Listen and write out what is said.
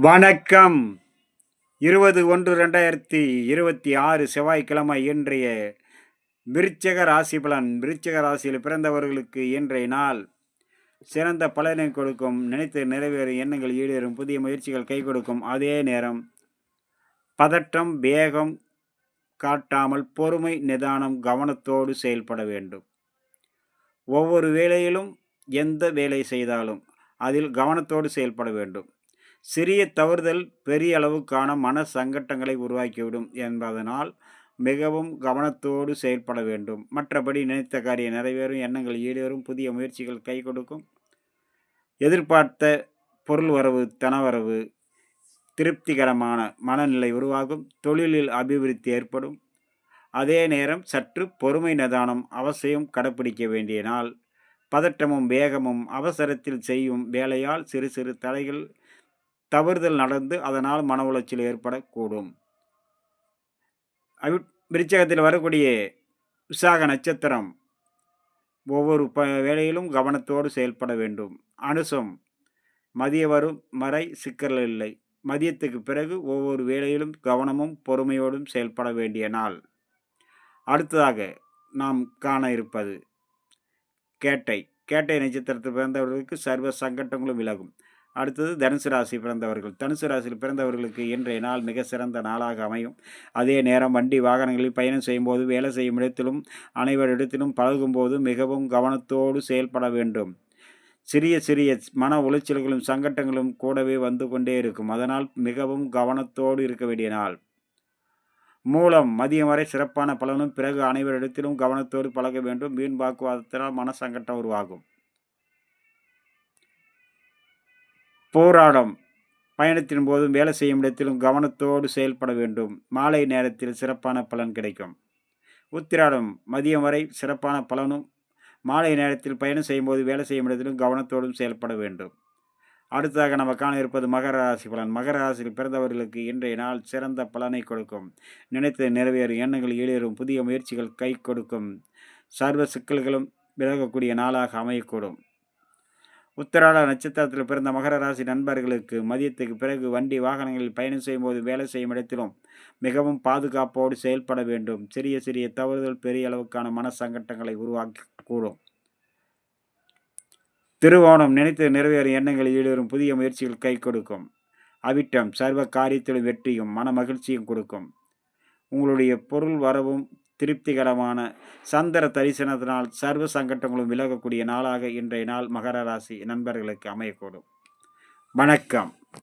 வணக்கம். 20/1/2026 செவ்வாய்க்கிழமை இன்றைய விருச்சிக ராசி பலன். விருச்சிக ராசியில் பிறந்தவர்களுக்கு இன்றைய நாள் சிறந்த பலனை கொடுக்கும். நினைத்து நிறைவேறும் எண்ணங்கள் ஈடேறும். புதிய முயற்சிகள் கை கொடுக்கும். அதே நேரம் பதட்டம் வேகம் காட்டாமல் பொறுமை நிதானம் கவனத்தோடு செயல்பட வேண்டும். ஒவ்வொரு வேளையிலும் எந்த வேலை செய்தாலும் அதில் கவனத்தோடு செயல்பட வேண்டும். சிறிய தவறுதல் பெரிய அளவுக்கான மன சங்கட்டங்களை உருவாக்கிவிடும் என்பதனால் மிகவும் கவனத்தோடு செயல்பட வேண்டும். மற்றபடி நினைத்த காரியம் நிறைவேறும். எண்ணங்கள் ஈடேறும். புதிய முயற்சிகள் கை கொடுக்கும். எதிர்பார்த்த பொருள் வரவு தனவரவு திருப்திகரமான மனநிலை உருவாகும். தொழிலில் அபிவிருத்தி ஏற்படும். அதே நேரம் சற்று பொறுமை நிதானம் அவசியம் கடைப்பிடிக்க வேண்டிய நாள். பதட்டமும் வேகமும் அவசரத்தில் செய்யும் வேலையால் சிறு சிறு தடைகள் தவறுதல் நடந்து அதனால் மன உளைச்சல் ஏற்படக்கூடும். விருச்சிகத்தில் வரக்கூடிய விசாக நட்சத்திரம் ஒவ்வொரு வேளையிலும் கவனத்தோடு செயல்பட வேண்டும். அனுசம் மதிய வரும் வரை சிக்கல் இல்லை. மதியத்துக்கு பிறகு ஒவ்வொரு வேளையிலும் கவனமும் பொறுமையோடும் செயல்பட வேண்டிய நாள். அடுத்ததாக நாம் காண இருப்பது கேட்டை. கேட்டை நட்சத்திரத்தில் பிறந்தவர்களுக்கு சர்வ சங்கட்டங்களும் விலகும். அடுத்தது தனுசு ராசி பிறந்தவர்கள். தனுசு ராசியில் பிறந்தவர்களுக்கு இன்றைய நாள் மிக சிறந்த நாளாக அமையும். அதே நேரம் வண்டி வாகனங்களில் பயணம் செய்யும்போது வேலை செய்யும் இடத்திலும் அனைவரிடத்திலும் பழகும்போது மிகவும் கவனத்தோடு செயல்பட வேண்டும். சிறிய சிறிய மன உளைச்சல்களும் சங்கட்டங்களும் கூடவே வந்து கொண்டே இருக்கும். அதனால் மிகவும் கவனத்தோடு இருக்க வேண்டிய நாள். மூலம் மதியம் வரை சிறப்பான பலனும். பிறகு அனைவரிடத்திலும் கவனத்தோடு பழக வேண்டும். வீண் வாக்குவாதத்தினால் மன சங்கட்டம் உருவாகும். போராடம் பயணத்தின் போதும் வேலை செய்யும் இடத்திலும் கவனத்தோடு செயல்பட வேண்டும். மாலை நேரத்தில் சிறப்பான பலன் கிடைக்கும். உத்திராடம் மதியம் வரை சிறப்பான பலனும். மாலை நேரத்தில் பயணம் செய்யும்போது வேலை செய்யும் இடத்திலும் கவனத்தோடும் செயல்பட வேண்டும். அடுத்ததாக நம்ம காண இருப்பது மகர ராசி பலன். மகர ராசியில் பிறந்தவர்களுக்கு இன்றைய நாள் சிறந்த பலனை கொடுக்கும். நினைத்து நிறைவேறும். எண்ணங்கள் ஈடேறும். புதிய முயற்சிகள் கை கொடுக்கும். சர்வ சிக்கல்களும் விலகக்கூடிய நாளாக அமையக்கூடும். உத்திராட நட்சத்திரத்தில் பிறந்த மகர ராசி நண்பர்களுக்கு மதியத்துக்கு பிறகு வண்டி வாகனங்களில் பயணம் செய்யும்போது வேலை செய்யும் இடத்திலும் மிகவும் பாதுகாப்போடு செயல்பட வேண்டும். சிறிய சிறிய தவறுதல் பெரிய அளவுக்கான மன சங்கட்டங்களை உருவாக்கக்கூடும். திருவோணம் நினைத்து நிறைவேறும். எண்ணங்கள் ஈடேறும். புதிய முயற்சிகள் கை கொடுக்கும். அவிட்டம் சர்வ காரியத்திலும் வெற்றியும் மன மகிழ்ச்சியும் கொடுக்கும். உங்களுடைய பொருள் வரவும் திருப்திகரமான சந்திர தரிசனத்தினால் சர்வ சங்கட்டங்களும் விலகக்கூடிய நாளாக இன்றைய நாள் மகர ராசி நண்பர்களுக்கு அமையக்கூடும். வணக்கம்.